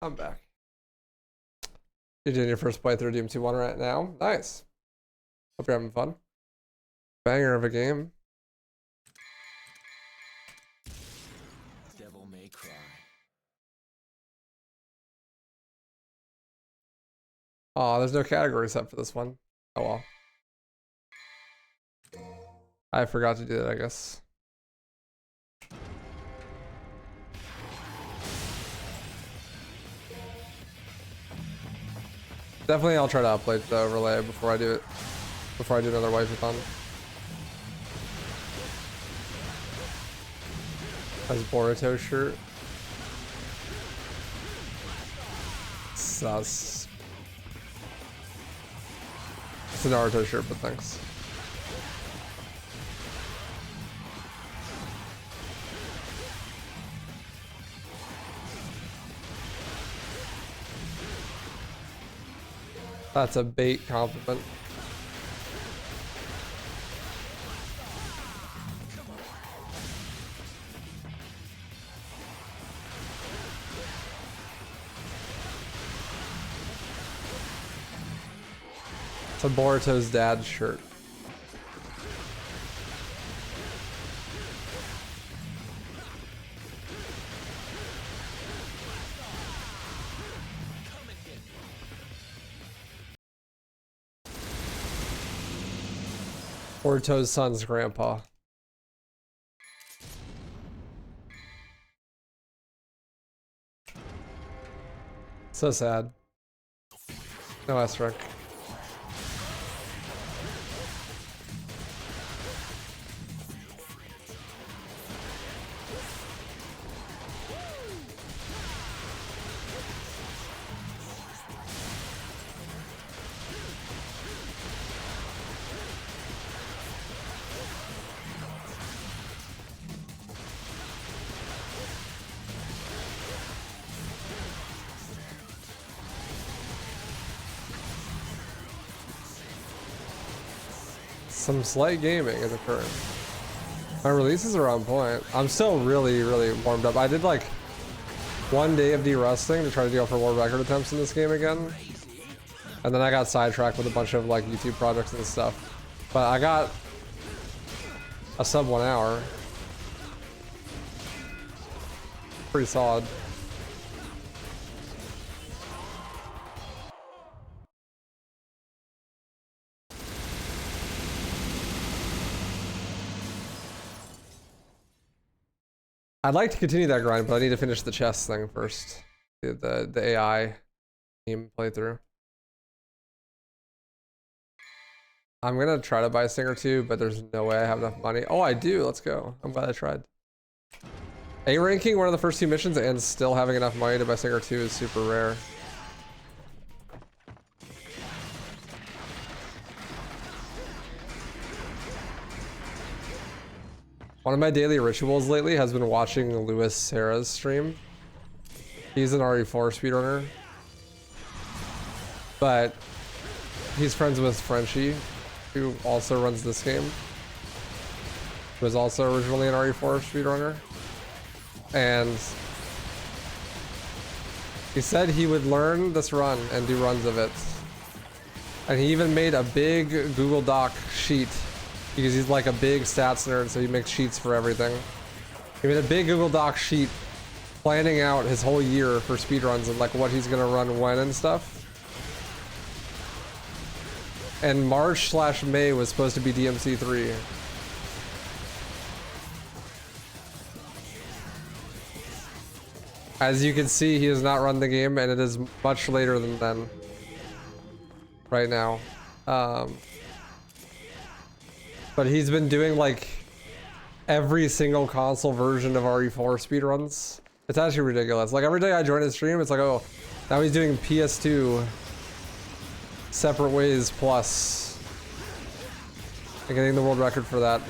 I'm back. You're doing your first playthrough DMT1 right now. Nice. Hope you're having fun. Banger of a game. Devil may cry. Oh, there's no category set for this one. Oh well. I forgot to do that, I guess. Definitely I'll try to upload the overlay before I do it. Before I do another WaifuRun. Has Boruto shirt. Sus. It's a Naruto shirt, but thanks. That's a bait compliment. It's a Boruto's dad's shirt. Boruto's son's grandpa. So sad. No S-rank. Some slight gaming is occurring. My releases are on point. I'm still really warmed up. I did like 1 day of de-rusting to try to go for more record attempts in this game again. And then I got sidetracked with a bunch of like YouTube projects and stuff. But I got a sub 1 hour. Pretty solid. I'd like to continue that grind, but I need to finish the chess thing first. The AI team playthrough. I'm gonna try to buy Singer 2, but there's no way I have enough money. Oh, I do. Let's go. I'm glad I tried. A ranking one of the first 2 missions and still having enough money to buy Singer 2 is super rare. One of my daily rituals lately has been watching Louis Serra's stream. He's an RE4 speedrunner. But he's friends with Frenchie, who also runs this game. Who was also originally an RE4 speedrunner. And he said he would learn this run and do runs of it. And he even made a big Google Doc sheet because he's like a big stats nerd, so he makes sheets for everything. He made a big Google Doc sheet planning out his whole year for speedruns and like what he's gonna run when and stuff. And March/May was supposed to be DMC 3. As you can see, he has not run the game and it is much later than then. Right now. But he's been doing like every single console version of RE4 speedruns. It's actually ridiculous. Like every day I join his stream, it's like, oh, now he's doing PS2 separate ways plus and getting the world record for that.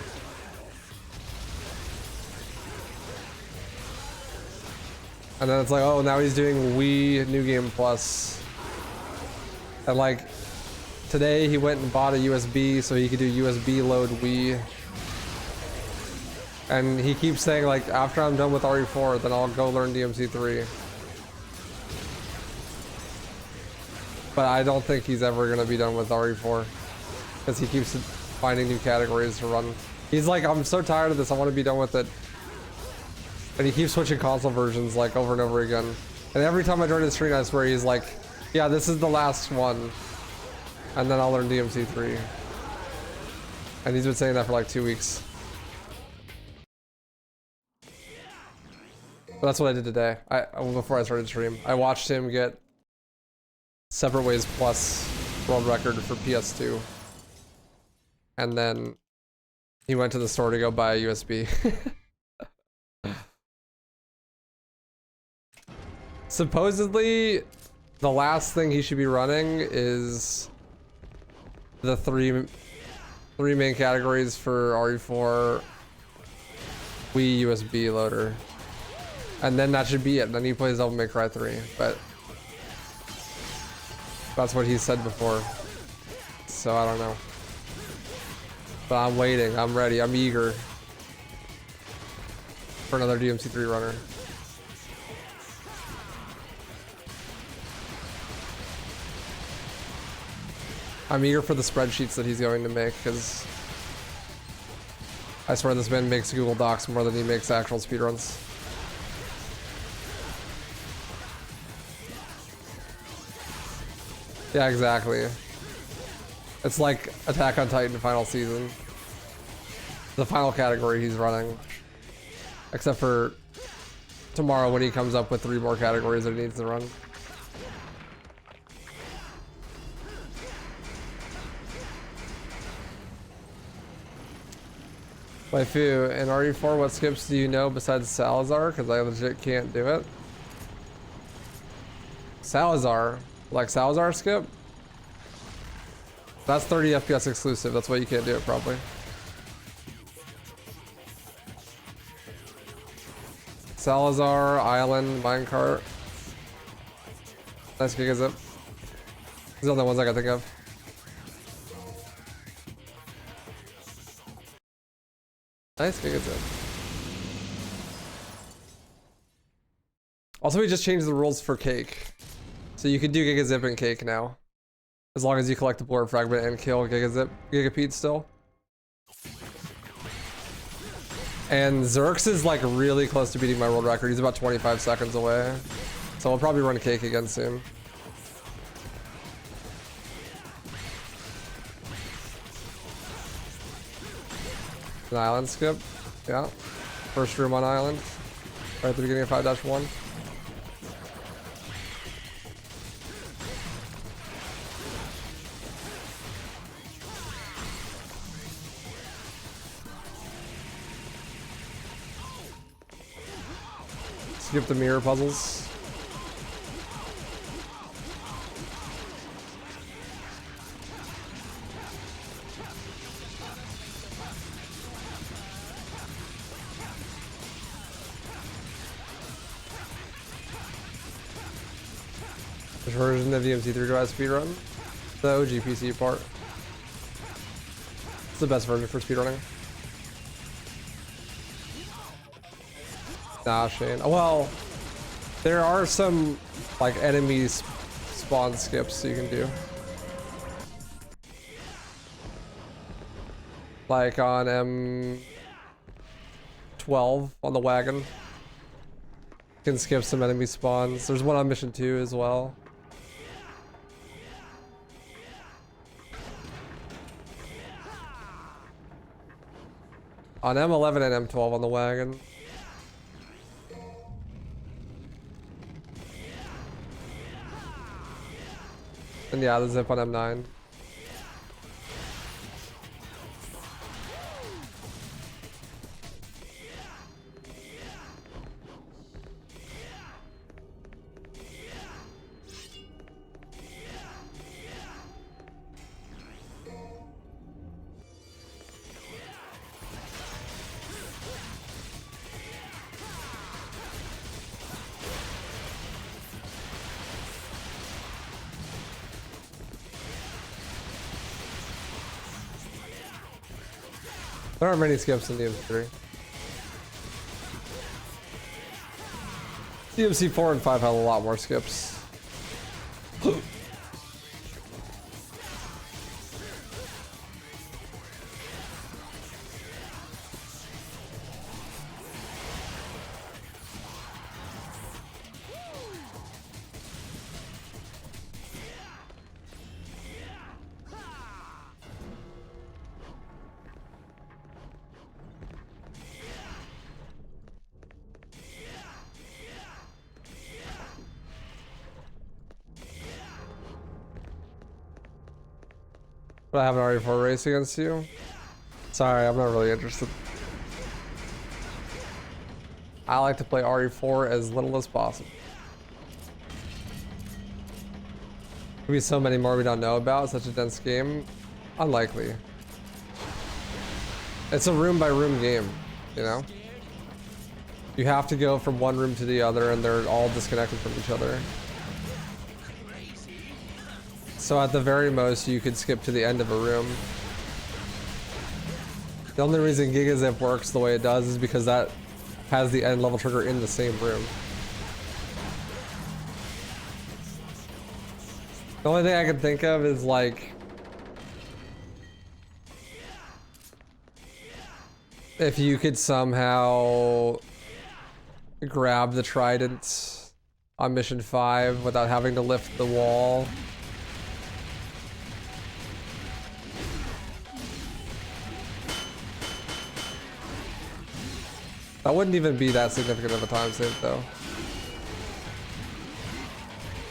And then it's like, oh, now he's doing Wii New Game Plus. And like, today he went and bought a USB so he could do USB load Wii. And he keeps saying like, after I'm done with RE4, then I'll go learn DMC3. But I don't think he's ever gonna be done with RE4 because he keeps finding new categories to run. He's like, I'm so tired of this. I want to be done with it. And he keeps switching console versions like over and over again. And every time I join his stream, I swear he's like, yeah, this is the last one. And then I'll learn DMC3. And he's been saying that for like 2 weeks. But that's what I did today. Before I started stream, I watched him get Separate Ways Plus world record for PS2. And then he went to the store to go buy a USB. Supposedly, the last thing he should be running is the three main categories for RE4 Wii USB loader. And then that should be it. Then he plays Devil May Cry 3. But that's what he said before. So I don't know. But I'm waiting. I'm ready. I'm eager for another DMC3 runner. I'm eager for the spreadsheets that he's going to make, because I swear this man makes Google Docs more than he makes actual speedruns. Yeah, exactly. It's like Attack on Titan final season. The final category he's running. Except for tomorrow when he comes up with 3 more categories that he needs to run. Waifu, in RE4, what skips do you know besides Salazar? Because I legit can't do it. Salazar? Like Salazar skip? That's 30 FPS exclusive. That's why you can't do it probably. Salazar, Island, Minecart. Nice Giga Zip. These are the only ones I can think of. Nice Giga Zip. Also, we just changed the rules for Cake. So you can do Giga Zip and Cake now. As long as you collect the Blur Fragment and kill Gigapede still. And Zerx is like really close to beating my world record. He's about 25 seconds away. So I'll probably run Cake again soon. An island skip. Yeah. First room on island. Right at the beginning of 5-1. Skip the mirror puzzles. Which version of DMC3 do I speedrun? The OG PC part. It's the best version for speedrunning. Nah, Shane. Well, there are some like enemies spawn skips you can do. Like on M12 on the wagon. You can skip some enemy spawns. There's one on mission 2 as well. On M11 and M12 on the wagon. And yeah, the zip on M9. There aren't many skips in DMC3. DMC 4 and 5 have a lot more skips. But I have an RE4 race against you. Sorry, I'm not really interested. I like to play RE4 as little as possible. Maybe so many more we don't know about. Such a dense game. Unlikely. It's a room by room game, you know? You have to go from one room to the other and they're all disconnected from each other. So at the very most, you could skip to the end of a room. The only reason GigaZip works the way it does is because that has the end level trigger in the same room. The only thing I can think of is like if you could somehow grab the trident on mission 5 without having to lift the wall. That wouldn't even be that significant of a time save though.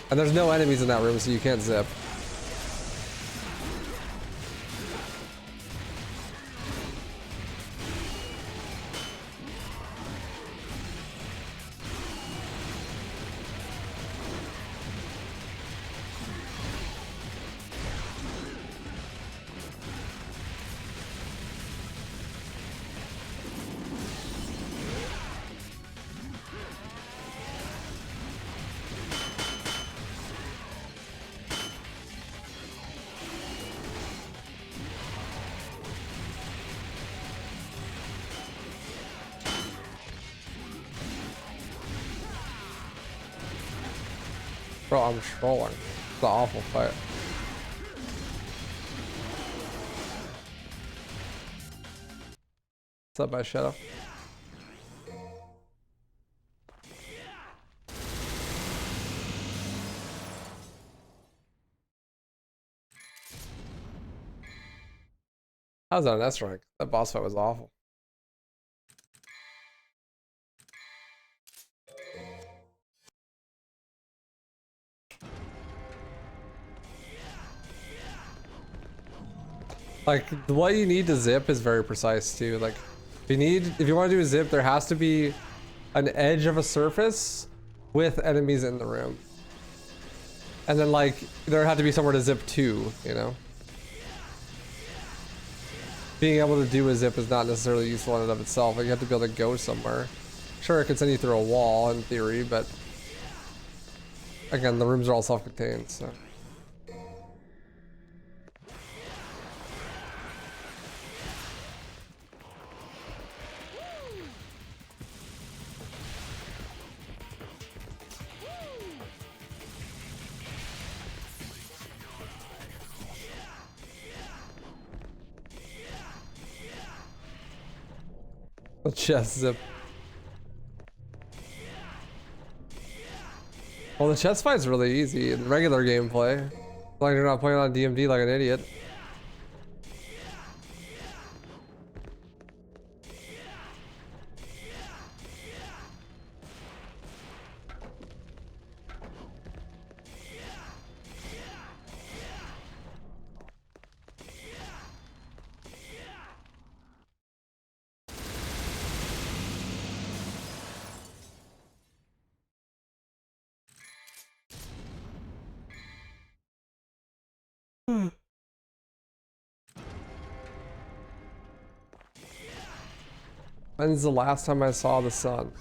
And there's no enemies in that room, so you can't zip. Bro, I'm trolling. It's an awful fight. What's up, my shadow? I was on an S rank. That boss fight was awful. Like, what you need to zip is very precise too. Like, if you want to do a zip, there has to be an edge of a surface with enemies in the room. And then like, there had to be somewhere to zip to, you know? Being able to do a zip is not necessarily useful in and of itself. Like, you have to be able to go somewhere. Sure, it can send you through a wall in theory, but again, the rooms are all self-contained, so. The chest zip. Well, the chest fight's really easy in regular gameplay. As long as you're not playing on DMD like an idiot. When's the last time I saw the sun?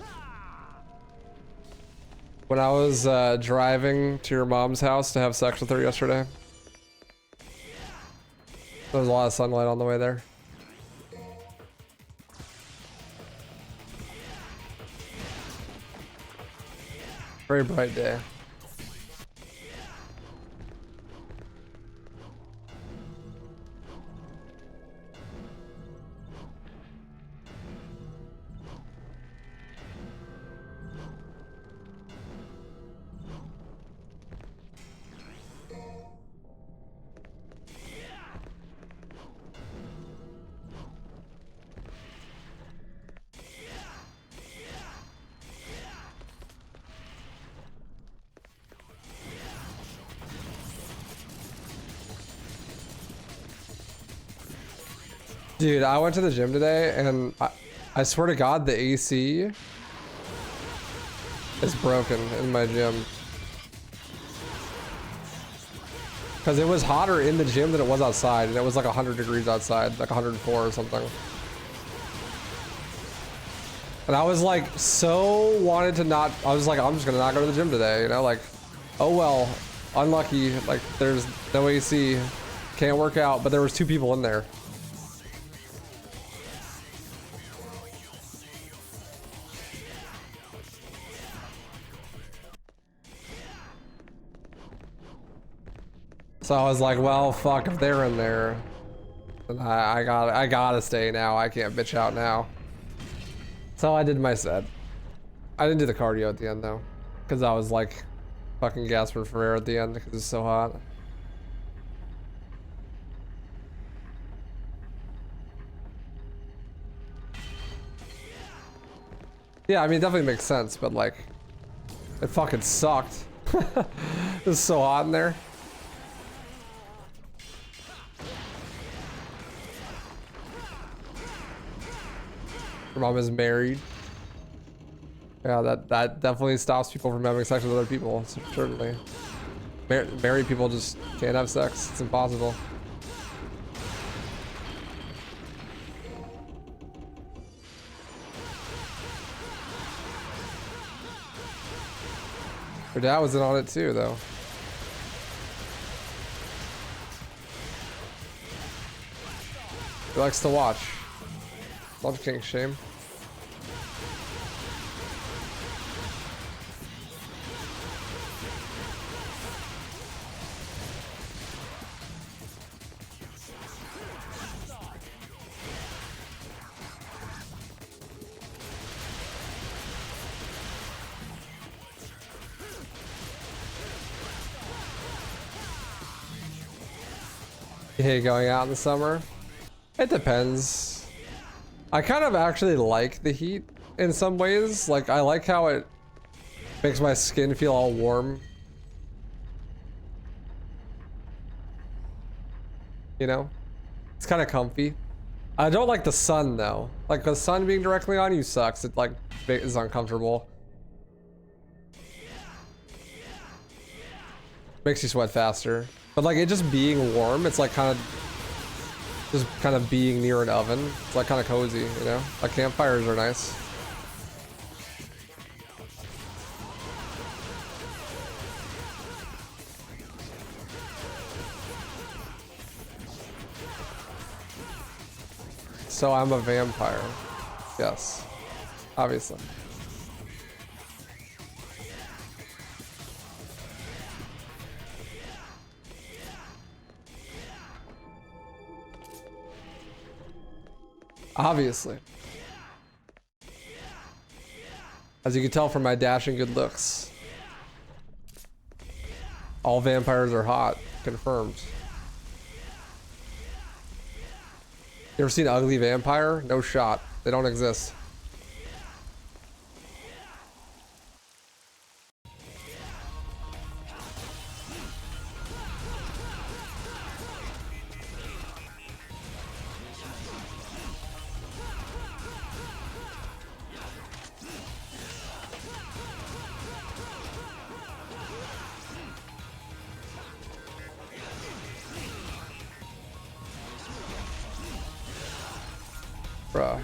When I was driving to your mom's house to have sex with her yesterday. There was a lot of sunlight on the way there. Very bright day. Dude, I went to the gym today and I swear to God, the AC is broken in my gym. Because it was hotter in the gym than it was outside, and it was like 100 degrees outside, like 104 or something. And I was like, so wanted to not, I was like, I'm just gonna not go to the gym today, you know, like, oh well, unlucky, like there's no AC, can't work out, but there was 2 people in there. So I was like, well, fuck, if they're in there, then I gotta stay now. I can't bitch out now. So I did my set. I didn't do the cardio at the end though, because I was like fucking gasping for air at the end because it's so hot. Yeah, I mean, it definitely makes sense, but like, it fucking sucked. It was so hot in there. Your mom is married. Yeah, that definitely stops people from having sex with other people, certainly. Married people just can't have sex. It's impossible. Her dad was in on it too, though. He likes to watch. Love kink shame. You hate going out in the summer? It depends. I kind of actually like the heat in some ways. Like, I like how it makes my skin feel all warm. You know? It's kind of comfy. I don't like the sun though. Like, the sun being directly on you sucks. It like is uncomfortable. Makes you sweat faster. But like, it just being warm, it's like kind of being near an oven. It's like kind of cozy, you know? Like, campfires are nice. So I'm a vampire. Yes. Obviously. Obviously. As you can tell from my dashing good looks. All vampires are hot. Confirmed. You ever seen an ugly vampire? No shot. They don't exist. Bruh.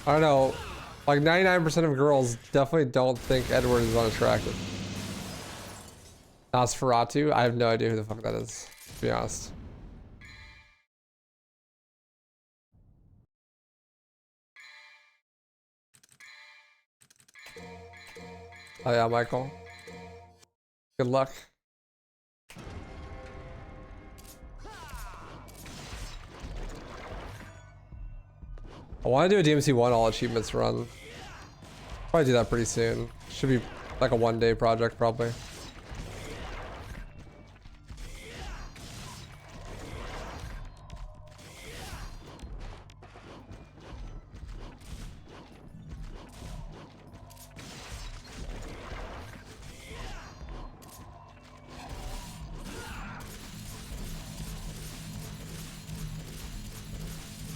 I don't know. Like 99% of girls definitely don't think Edward is unattractive. Nosferatu? I have no idea who the fuck that is, to be honest. Oh yeah, Michael. Good luck. I want to do a DMC1 all achievements run. Probably do that pretty soon. Should be like a one-day project, probably.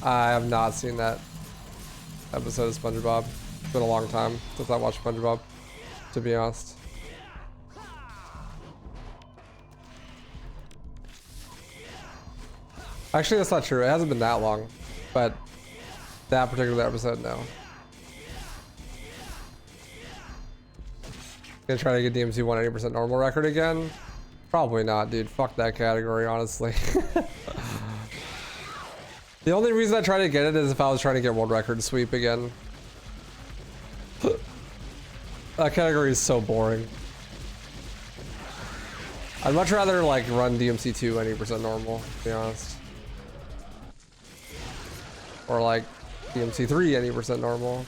I have not seen that episode of SpongeBob. It's been a long time since I watched SpongeBob, to be honest. Actually, that's not true. It hasn't been that long, but that particular episode, no. Gonna try to get DMC 180% normal record again? Probably not, dude. Fuck that category, honestly. The only reason I try to get it is if I was trying to get world record sweep again. That category is so boring. I'd much rather like run DMC 2 80% normal, to be honest. Or like DMC 3 80% normal.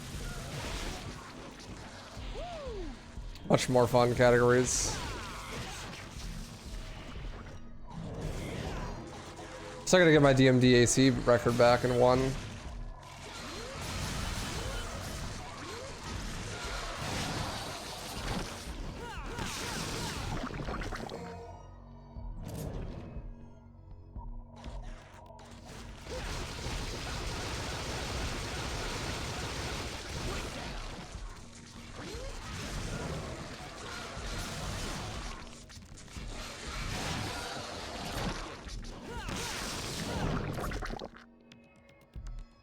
Much more fun categories. So I gotta get my DMD AC record back in one.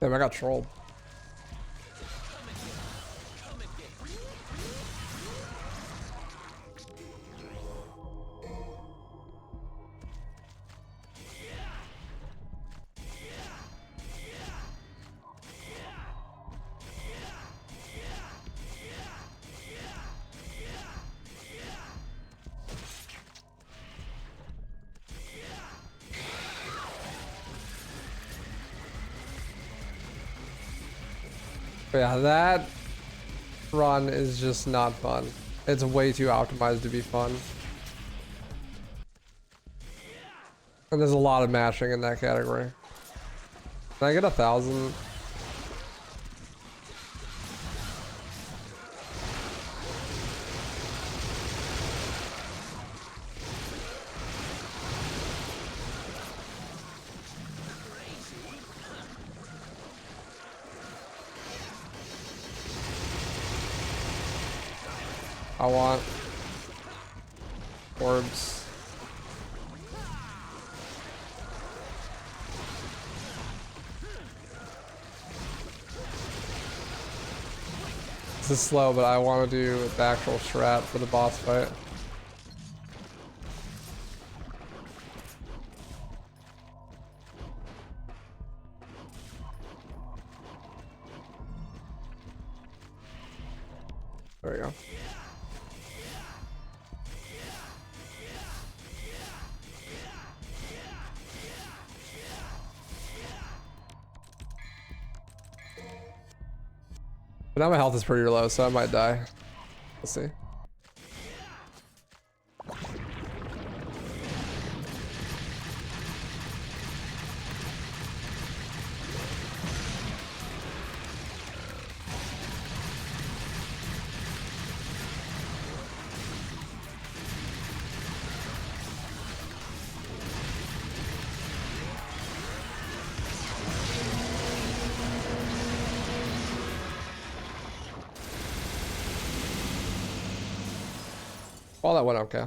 Damn, I got trolled. But yeah, that run is just not fun. It's way too optimized to be fun. And there's a lot of mashing in that category. Can I get 1,000? I want orbs. This is slow, but I want to do the actual strat for the boss fight. There we go. But now my health is pretty low, so I might die. We'll see. Well, that went okay.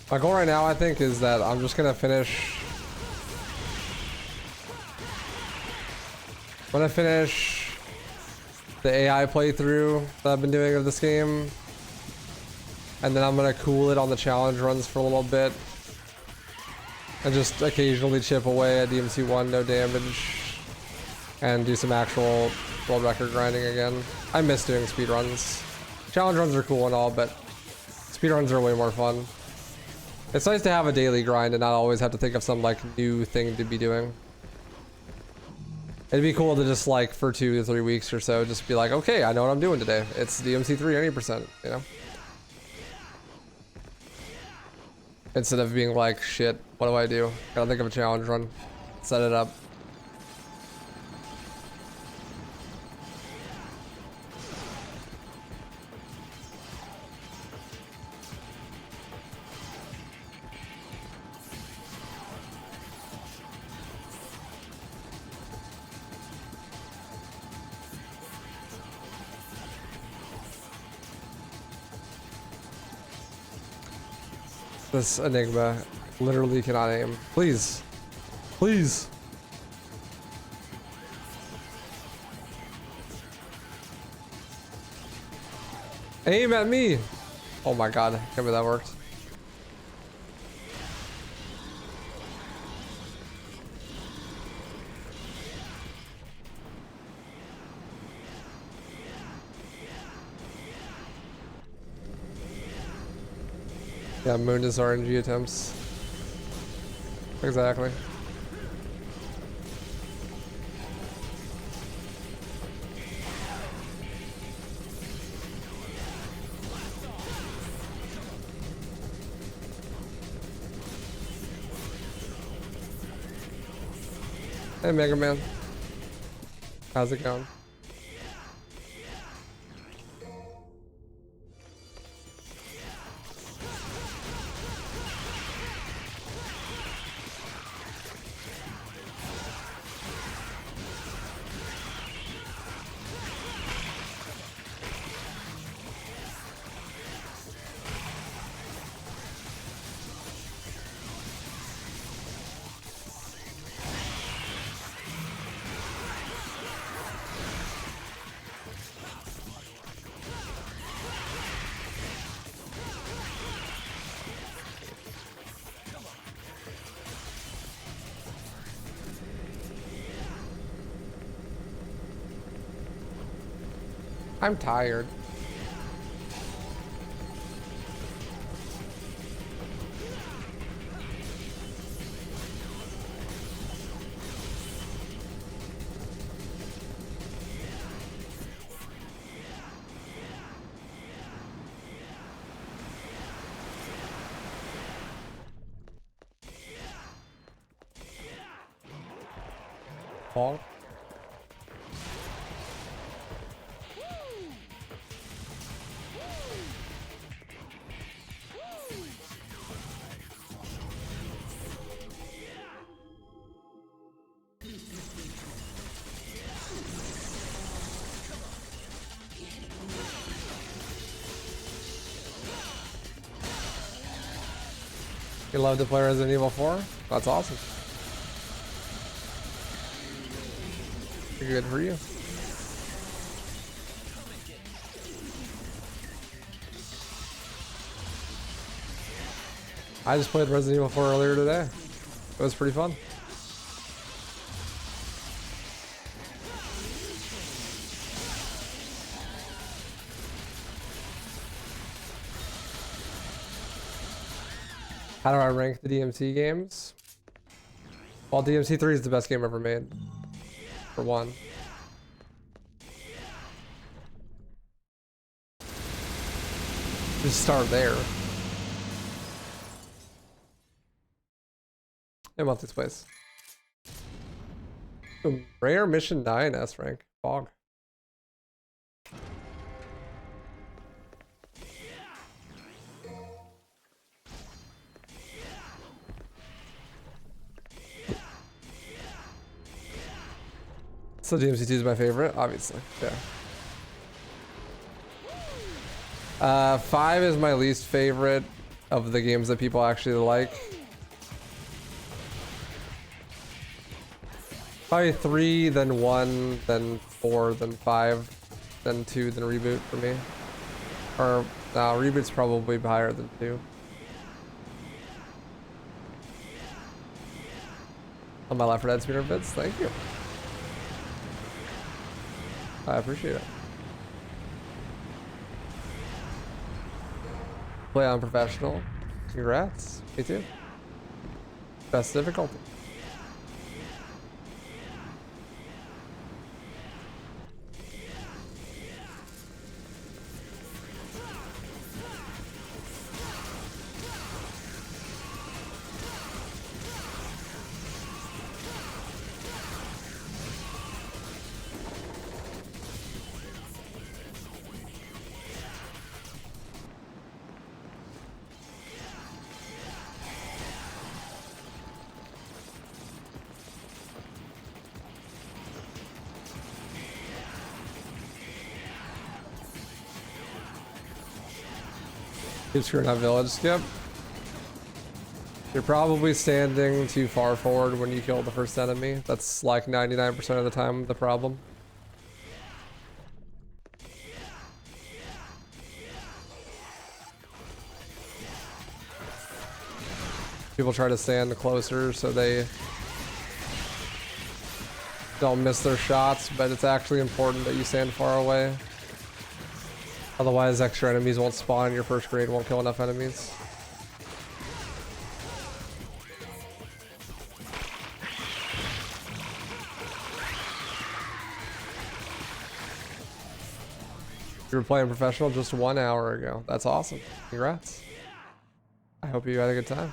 My goal right now, I think, is that I'm just gonna finish. I'm gonna finish the AI playthrough that I've been doing of this game, and then I'm gonna cool it on the challenge runs for a little bit, and just occasionally chip away at DMC 1, no damage, and do some actual world record grinding again. I miss doing speedruns. Challenge runs are cool and all, but speedruns are way more fun. It's nice to have a daily grind and not always have to think of some like new thing to be doing. It'd be cool to just like for 2 to 3 weeks or so, just be like, okay, I know what I'm doing today. It's DMC 3 80%, you know? Instead of being like, shit, what do I do? Gotta think of a challenge run. Set it up. This Enigma literally cannot aim. Please. Please. Aim at me. Oh my god. Can't believe that worked. Yeah, moon is RNG attempts. Exactly. Hey, Mega Man. How's it going? I'm tired. Paul? You love to play Resident Evil 4? That's awesome. Good for you. I just played Resident Evil 4 earlier today. It was pretty fun. How do I rank the DMC games? Well, DMC 3 is the best game ever made. For one. Just start there. I want this place. Ooh, rare mission 9 S rank. Fog. So DMC2 is my favorite, obviously. Yeah. 5 is my least favorite of the games that people actually like. Probably 3, then 1, then 4, then 5, then 2, then Reboot for me. Or, no, Reboot's probably higher than 2. On my Left 4 Dead speedrun vids, thank you. I appreciate it. Play on professional. Congrats. Me too. Best difficulty. Keep screwing that village skip. You're probably standing too far forward when you kill the first enemy. That's like 99% of the time the problem. People try to stand closer so they don't miss their shots, but it's actually important that you stand far away. Otherwise, extra enemies won't spawn in your first grade, won't kill enough enemies. You were playing professional just 1 hour ago. That's awesome. Congrats. I hope you had a good time.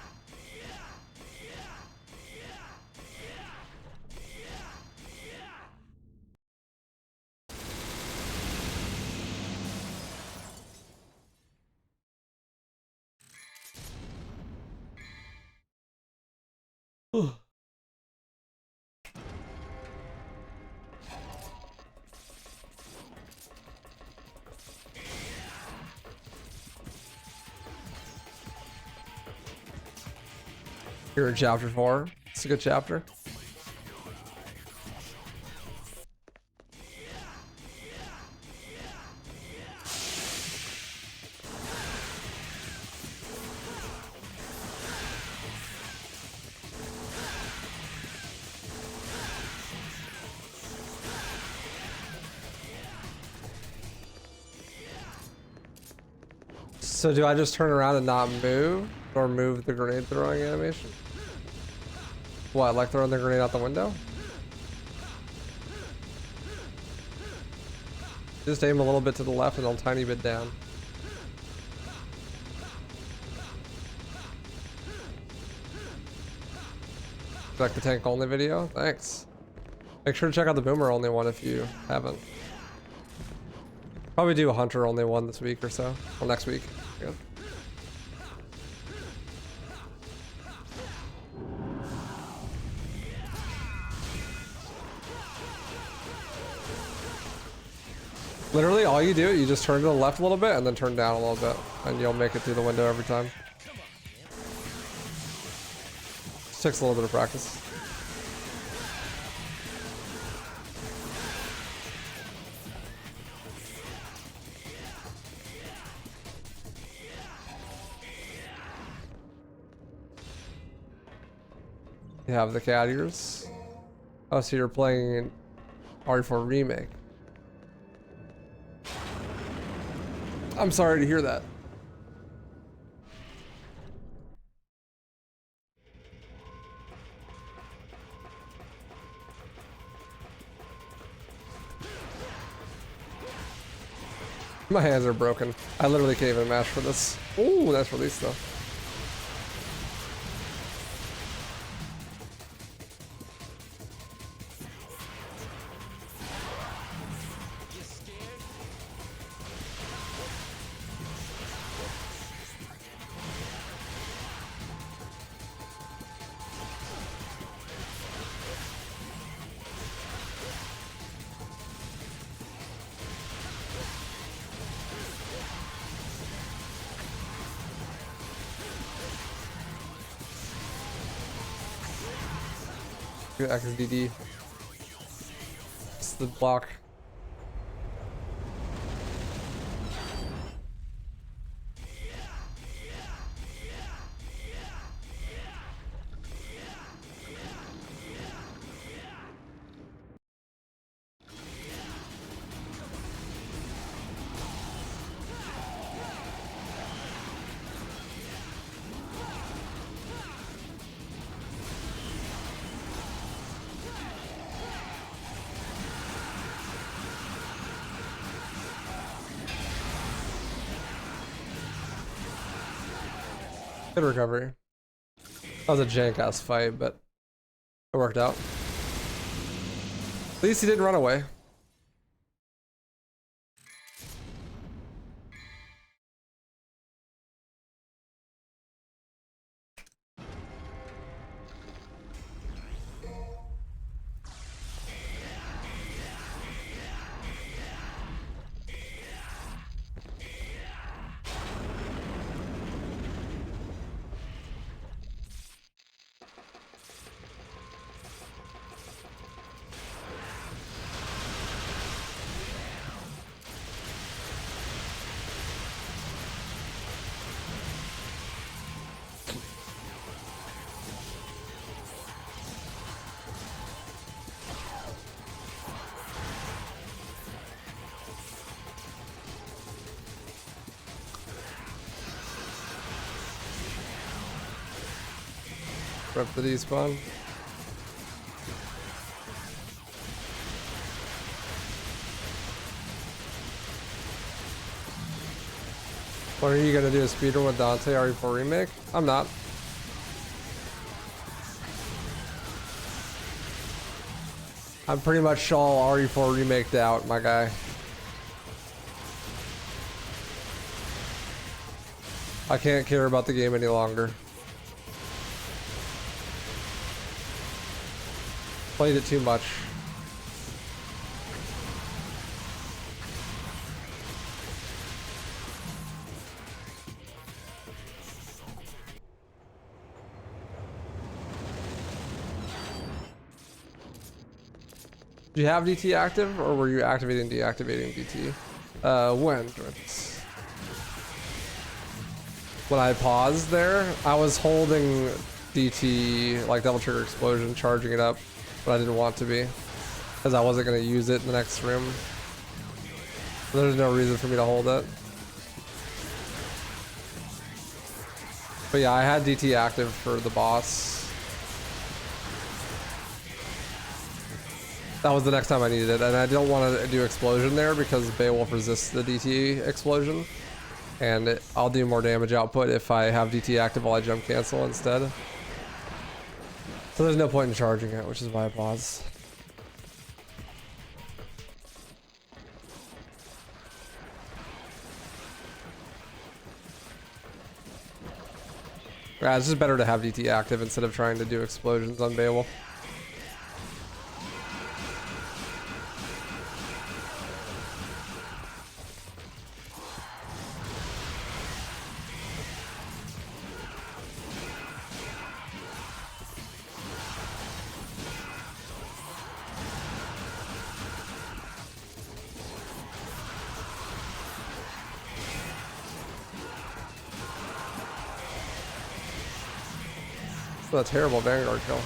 You're in chapter 4. It's a good chapter. So do I just turn around and not move? Or move the grenade throwing animation? What, like throwing the grenade out the window? Just aim a little bit to the left and a tiny bit down. Like the tank only video? Thanks. Make sure to check out the boomer only one if you haven't. Probably do a hunter only one this week or so. Well, next week. Good. Literally all you do, you just turn to the left a little bit and then turn down a little bit and you'll make it through the window every time. Just takes a little bit of practice. You have the Cadiers. Oh, so you're playing an RE4 remake. I'm sorry to hear that. My hands are broken. I literally can't even mash for this. Ooh, nice release though. XDD. It's the block. Good recovery. That was a jank ass fight, but it worked out. At least he didn't run away. Rip the despawn. What are you gonna do? A speedrun with Dante RE4 remake? I'm not. I'm pretty much all RE4 remaked out, my guy. I can't care about the game any longer. Played it too much. Do you have DT active, or were you activating, deactivating DT? When I paused there, I was holding DT, like double trigger explosion, charging it up, but I didn't want to be, because I wasn't going to use it in the next room. There's no reason for me to hold it. But yeah, I had DT active for the boss. That was the next time I needed it, and I don't want to do explosion there because Beowulf resists the DT explosion, and I'll do more damage output if I have DT active while I jump cancel instead. So there's no point in charging it, which is why I pause. Yeah, it's just better to have DT active instead of trying to do explosions on Beowulf. That's a terrible Vanguard kill.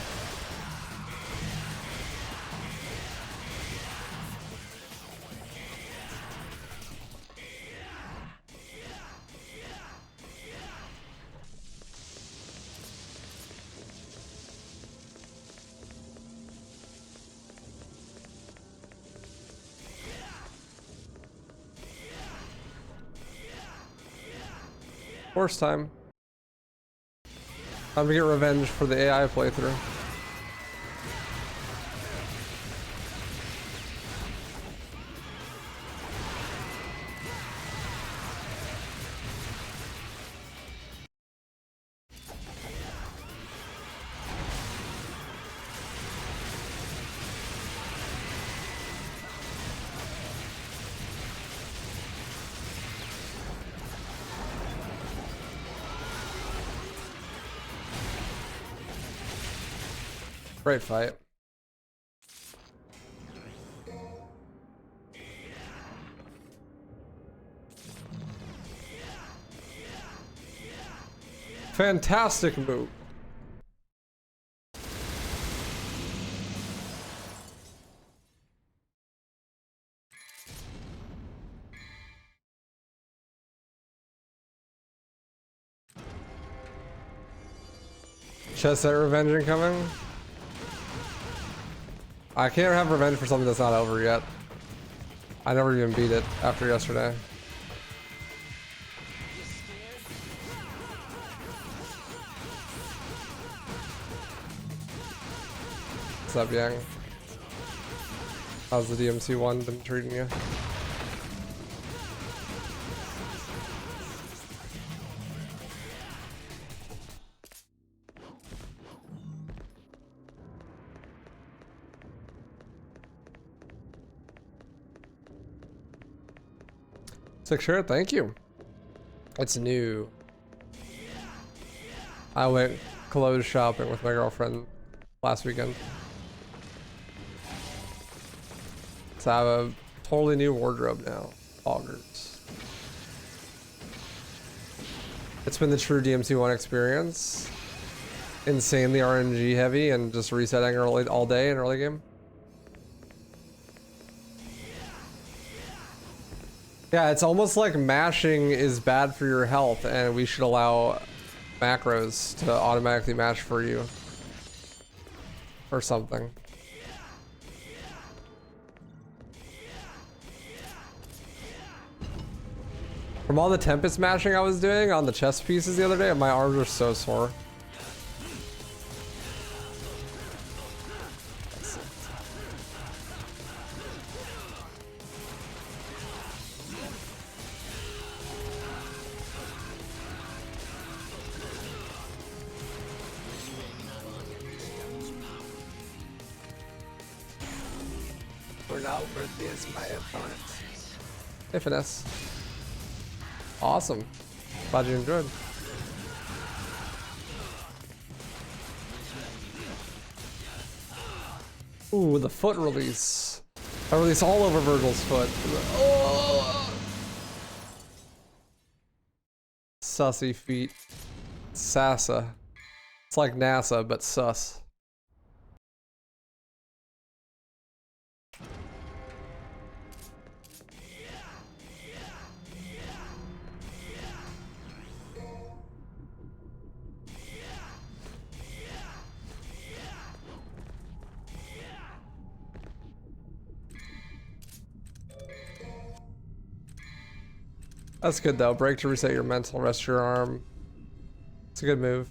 Horse time. Time to get revenge for the AI playthrough. Great fight. Fantastic move. Chest set revenge incoming. I can't have revenge for something that's not over yet. I never even beat it after yesterday. What's up, Yang? How's the DMC one been treating you? Six shirt, thank you. It's new. I went clothes shopping with my girlfriend last weekend. So I have a totally new wardrobe now. Augers. It's been the true DMC1 experience. Insanely RNG heavy and just resetting early all day in early game. Yeah, it's almost like mashing is bad for your health and we should allow macros to automatically mash for you. or something. From all the Tempest mashing I was doing on the chess pieces the other day, my arms are so sore. We're not worth this, my opponent. Hey, Finesse. Awesome. Glad you enjoyed. Ooh, the foot release. I release all over Virgil's foot. Oh! Sussy feet. Sassa. It's like NASA, but sus. That's good though. Break to reset your mental, rest your arm. It's a good move.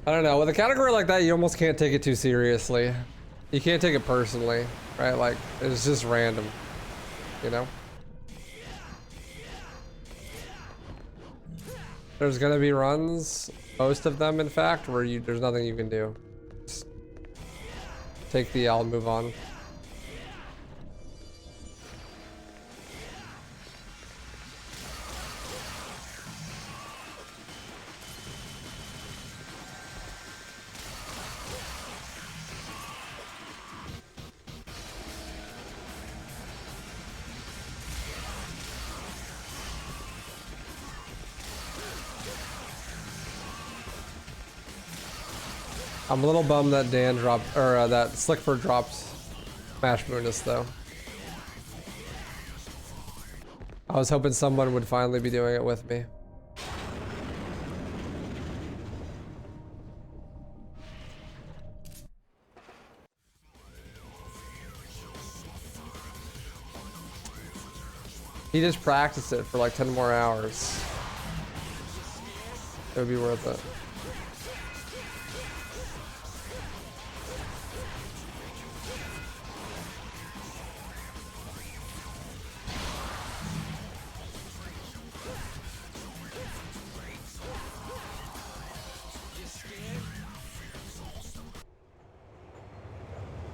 I don't know. With a category like that, you almost can't take it too seriously. You can't take it personally, right? Like, it's just random. You know? There's gonna be runs, most of them in fact, where there's nothing you can do. Just take the L and move on. I'm a little bummed that Dan dropped, or that Slickford dropped Smash Moonus though. I was hoping someone would finally be doing it with me. He just practiced it for like 10 more hours. It would be worth it.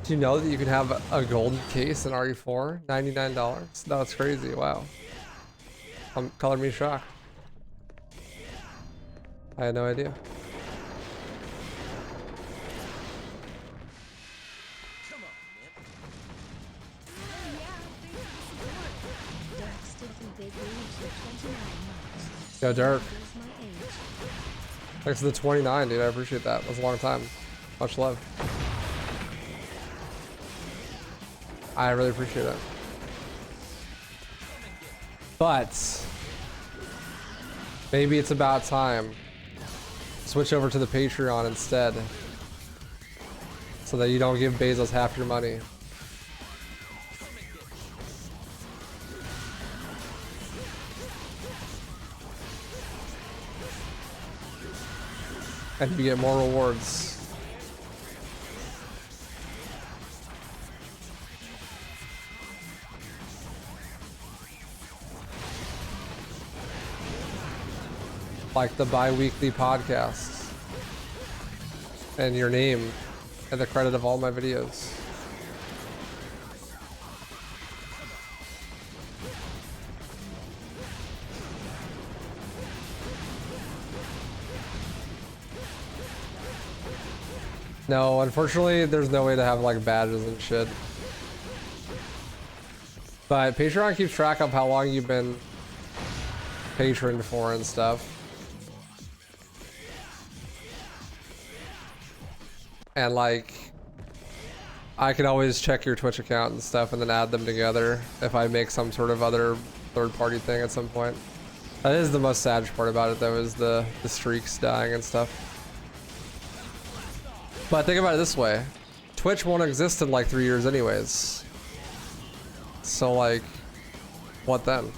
Do you know that you can have a gold case in RE4? $99? No, it's crazy. Wow. Color me shocked. I had no idea. Yo, Dirk. Thanks for the 29, dude. I appreciate that. That was a long time. Much love. I really appreciate it. But maybe it's about time. Switch over to the Patreon instead. So that you don't give Bezos half your money. And you get more rewards. Like the bi-weekly podcasts. And your name. And the credit of all my videos. No, unfortunately, there's no way to have like badges and shit. But Patreon keeps track of how long you've been patroned for and stuff. And like, I can always check your Twitch account and stuff and then add them together if I make some sort of other third-party thing at some point. That is the most sad part about it though, is the streaks dying and stuff. But think about it this way. Twitch won't exist in like 3 years anyways. So like, what then?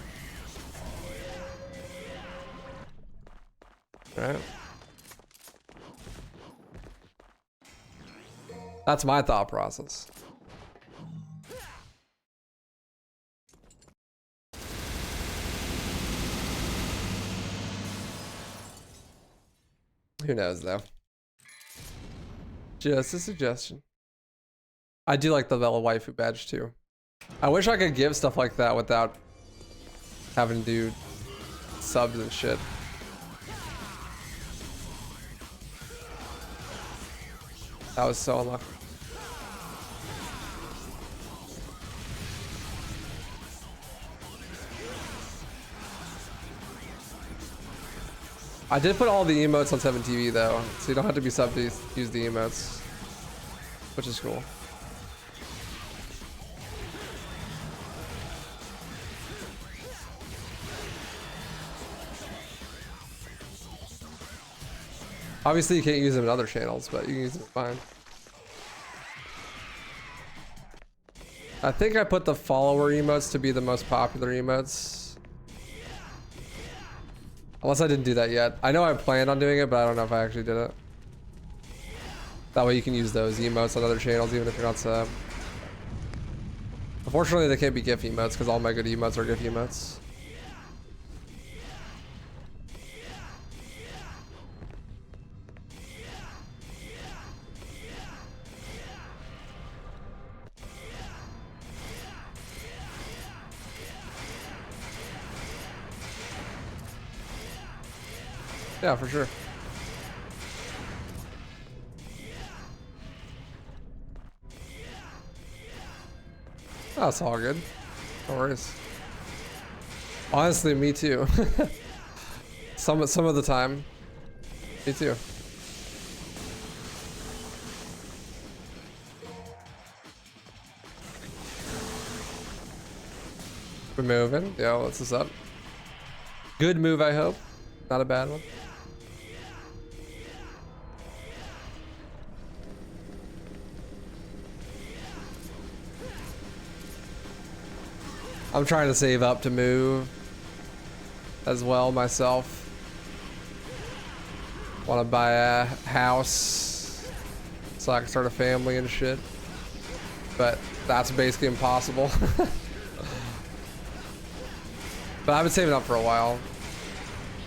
Right? That's my thought process. Who knows though? Just a suggestion. I do like the Vela waifu badge too. I wish I could give stuff like that without having to do subs and shit. That was so unlucky. I did put all the emotes on 7TV though, so you don't have to be subbed to use the emotes, which is cool. Obviously you can't use them in other channels, but you can use them fine. I think I put the follower emotes to be the most popular emotes. Unless I didn't do that yet. I know I planned on doing it, but I don't know if I actually did it. That way you can use those emotes on other channels even if you're not sub. Unfortunately they can't be GIF emotes because all my good emotes are GIF emotes. Yeah, for sure. Oh, it's all good. No worries. Honestly, me too. Some of the time. Me too. We're moving. Yo, what's this up? Good move, I hope. Not a bad one. I'm trying to save up to move as well myself. Want to buy a house so I can start a family and shit. But that's basically impossible. But I've been saving up for a while.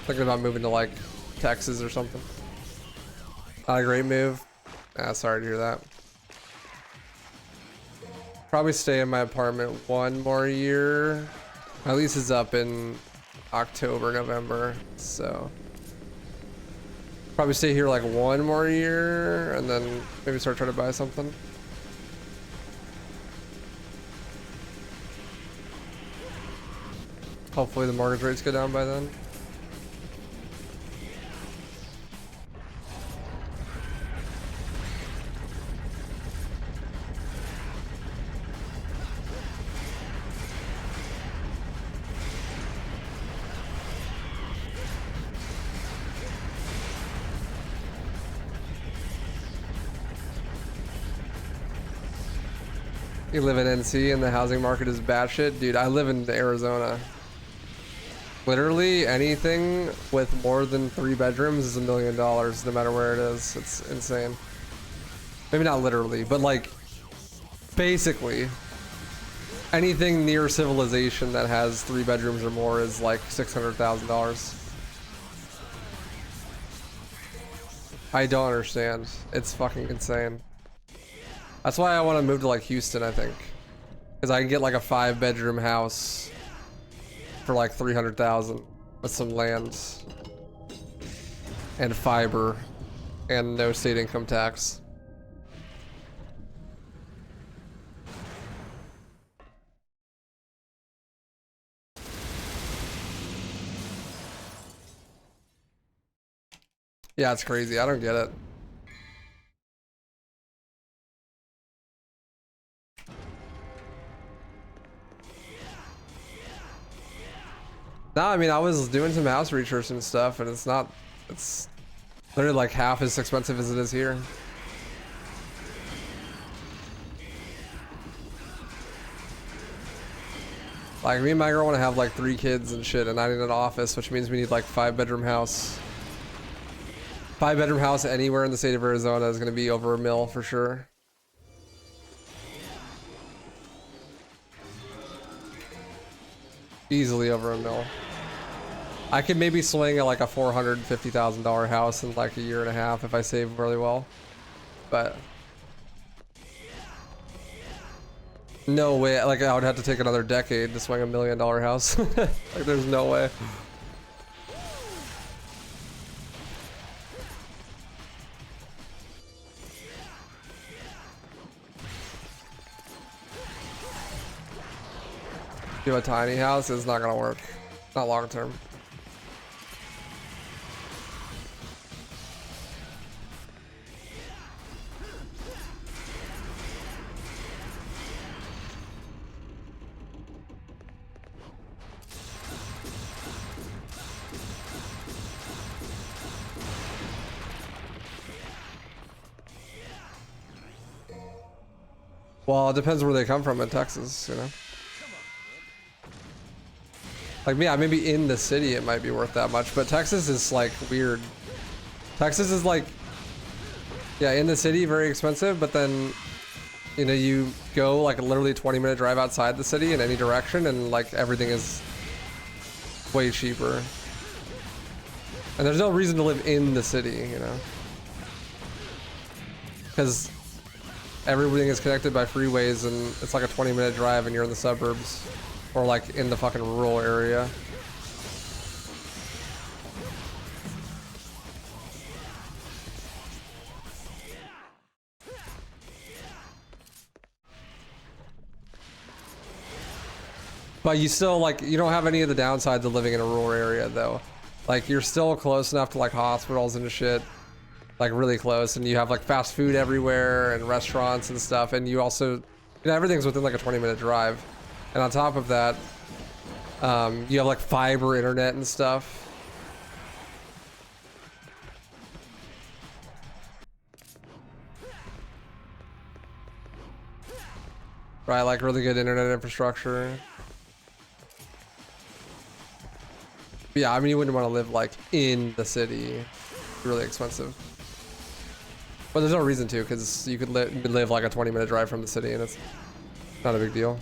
Thinking about moving to like Texas or something. Not a great move. Sorry to hear that. Probably stay in my apartment one more year. My lease is up in October, November, so probably stay here like one more year and then maybe start trying to buy something. Hopefully the mortgage rates go down by then. You live in NC and the housing market is batshit? Dude, I live in Arizona. Literally anything with more than 3 bedrooms is $1 million, no matter where it is. It's insane. Maybe not literally, but like, basically, anything near civilization that has 3 bedrooms or more is like $600,000. I don't understand. It's fucking insane. That's why I want to move to like Houston, I think. Because I can get like a 5-bedroom house for like 300,000 with some land and fiber and no state income tax. Yeah, it's crazy. I don't get it. No, I mean, I was doing some house research and stuff, and it's literally like half as expensive as it is here. Like, me and my girl want to have like 3 kids and shit, and I need an office, which means we need like 5-bedroom house. 5-bedroom house anywhere in the state of Arizona is going to be over $1 million for sure. Easily over $1 million. I could maybe swing at like a $450,000 house in like a year and a half if I save really well, but no way. Like, I would have to take another decade to swing $1 million house. Like, there's no way. Do a tiny house is not gonna work. Not long term. Well, it depends where they come from in Texas, you know? Like, yeah, maybe in the city it might be worth that much, but Texas is like weird. Texas is like, yeah, in the city, very expensive, but then, you know, you go like literally a 20-minute drive outside the city in any direction, and like everything is way cheaper. And there's no reason to live in the city, you know? Because everything is connected by freeways, and it's like a 20-minute drive and you're in the suburbs. Or like in the fucking rural area. But you still, like, you don't have any of the downsides of living in a rural area though. Like, you're still close enough to like hospitals and shit. Like, really close, and you have like fast food everywhere and restaurants and stuff, and you also, you know, everything's within like a 20-minute drive. And on top of that, you have like fiber internet and stuff. Right, like really good internet infrastructure. But yeah, I mean, you wouldn't want to live like in the city. It's really expensive. But there's no reason to, because you could live like a 20-minute drive from the city, and it's not a big deal.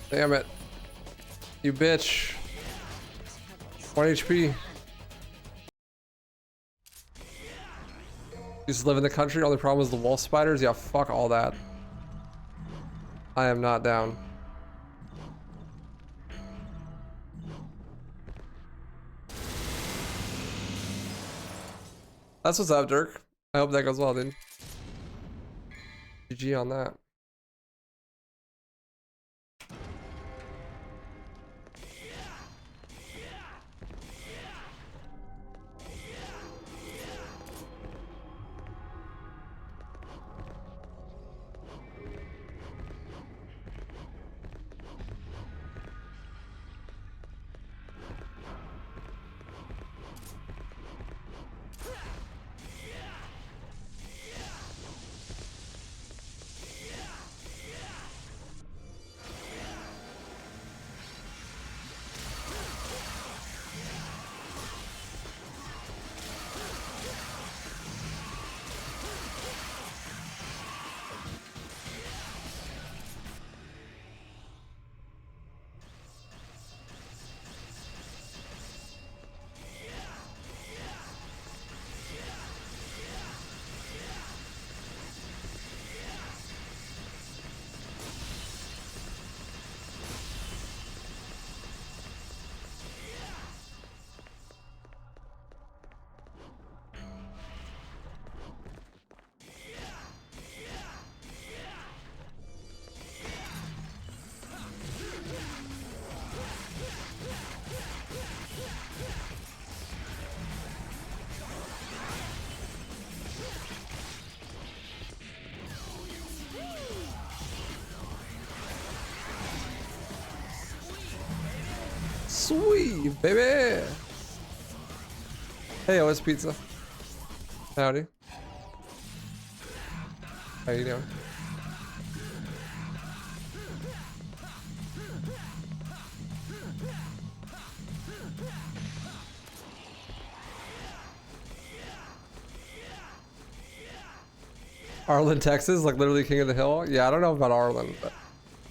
Damn it. You bitch. 1 HP. Just live in the country, only problem is the wolf spiders? Yeah, fuck all that. I am not down. That's what's up, Dirk. I hope that goes well, dude. GG on that. Sweet, baby. Hey, what's pizza? Howdy. How you doing? Arlen, Texas, like literally king of the hill. Yeah, I don't know about Arlen, but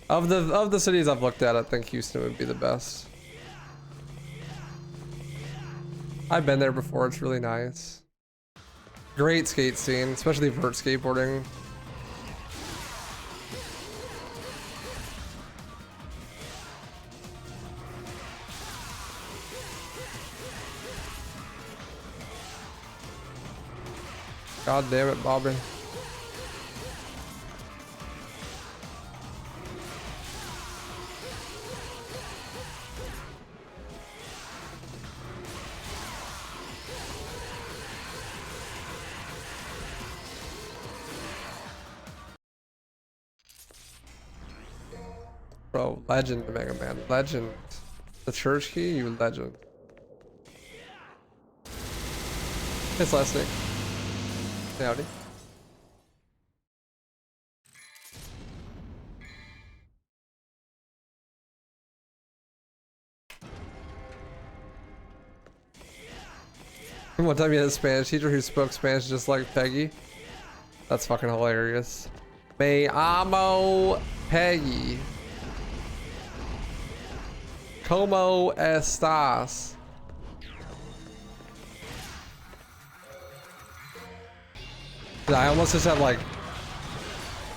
of the cities I've looked at, I think Houston would be the best. I've been there before. It's really nice. Great skate scene, especially vert skateboarding. God damn it, Bobby. Bro, legend, Mega Man, legend. The church key, you legend. It's Leslie. Howdy. One time you had a Spanish teacher who spoke Spanish just like Peggy. That's fucking hilarious. Me amo Peggy. ¿Cómo estás? I almost just had like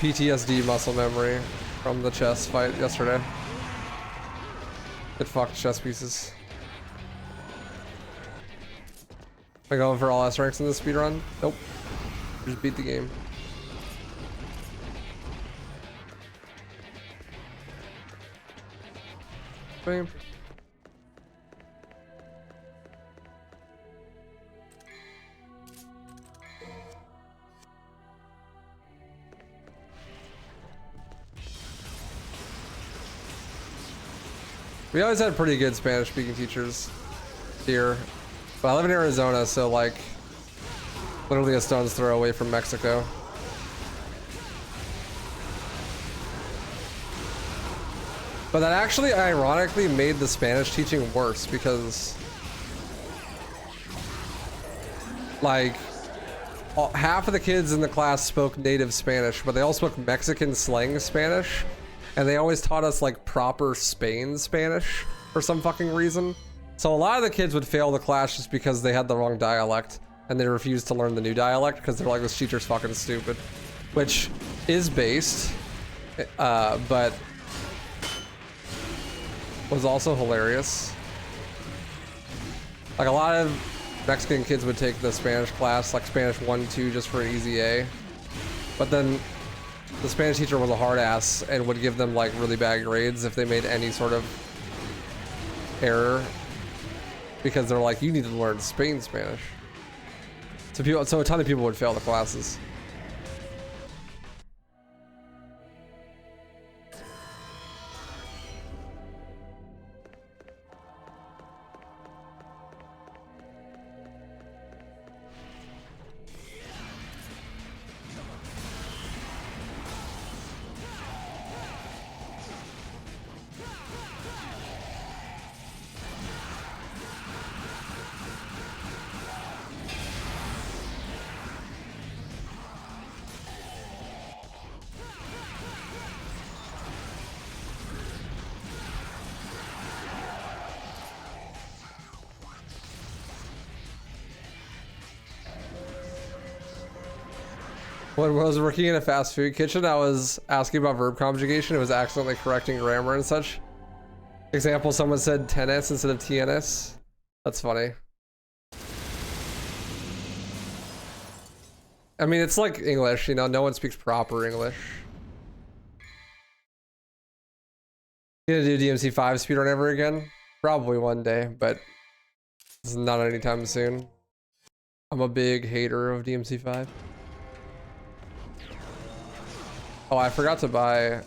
PTSD muscle memory from the chess fight yesterday. It fucked chess pieces. Am I going for all S ranks in this speedrun? Nope. Just beat the game. Bam. We always had pretty good Spanish speaking teachers here. But I live in Arizona, so like literally a stone's throw away from Mexico. But that actually ironically made the Spanish teaching worse because like half of the kids in the class spoke native Spanish, but they all spoke Mexican slang Spanish. And they always taught us like proper Spain Spanish for some fucking reason. So a lot of the kids would fail the class just because they had the wrong dialect and they refused to learn the new dialect because they're like, this teacher's fucking stupid, which is based, but was also hilarious. Like a lot of Mexican kids would take the Spanish class, like Spanish 1, 2, just for an easy A. But then the Spanish teacher was a hard ass and would give them like really bad grades if they made any sort of error. Because they're like, you need to learn Spain Spanish. So a ton of people would fail the classes. When I was working in a fast food kitchen, I was asking about verb conjugation. It was accidentally correcting grammar and such. Example, someone said tennis instead of TNS. That's funny. I mean, it's like English, you know, no one speaks proper English. You gonna do DMC5 speedrun ever again? Probably one day, but it's not anytime soon. I'm a big hater of DMC5. Oh, I forgot to buy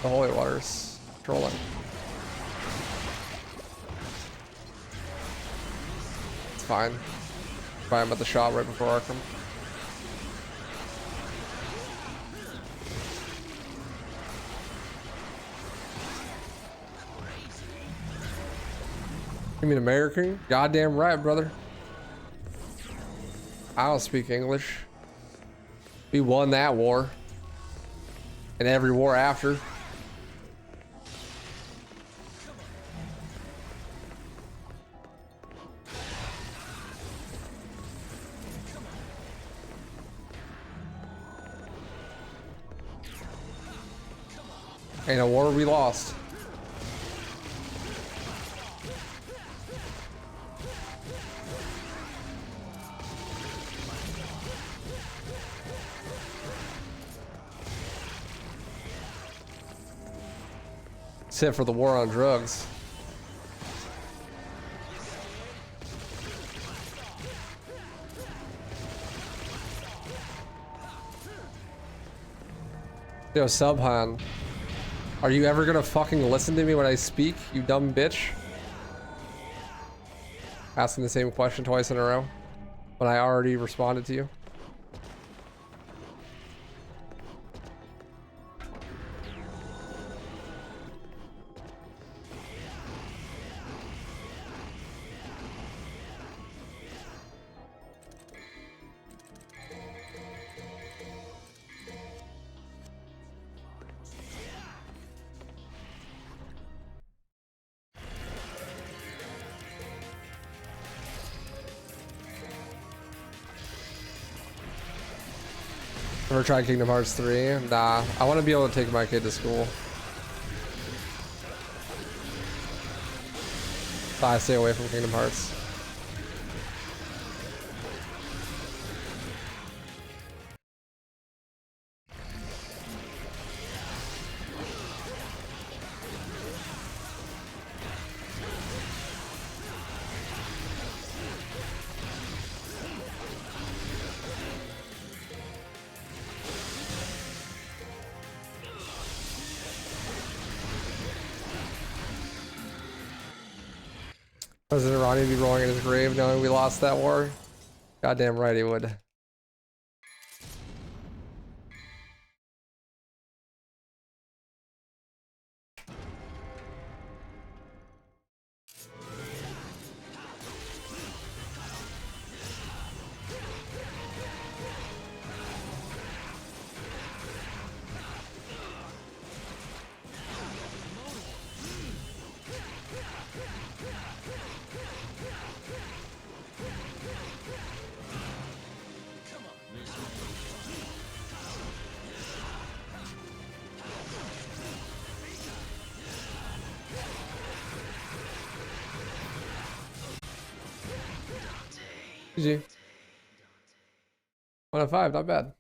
the holy waters. Trolling. fine. Buy him at the shop right before Arkham. You mean American? Goddamn right, brother. I don't speak English. We won that war. And every war after. Ain't a war we lost. Except for the war on drugs. Yo, Subhan. Are you ever gonna fucking listen to me when I speak, you dumb bitch? Asking the same question twice in a row when I already responded to you. Ever tried Kingdom Hearts 3? Nah, I want to be able to take my kid to school. So I stay away from Kingdom Hearts. President Ronnie would be rolling in his grave knowing we lost that war. Goddamn right he would. GG. 1 out of 5, not bad.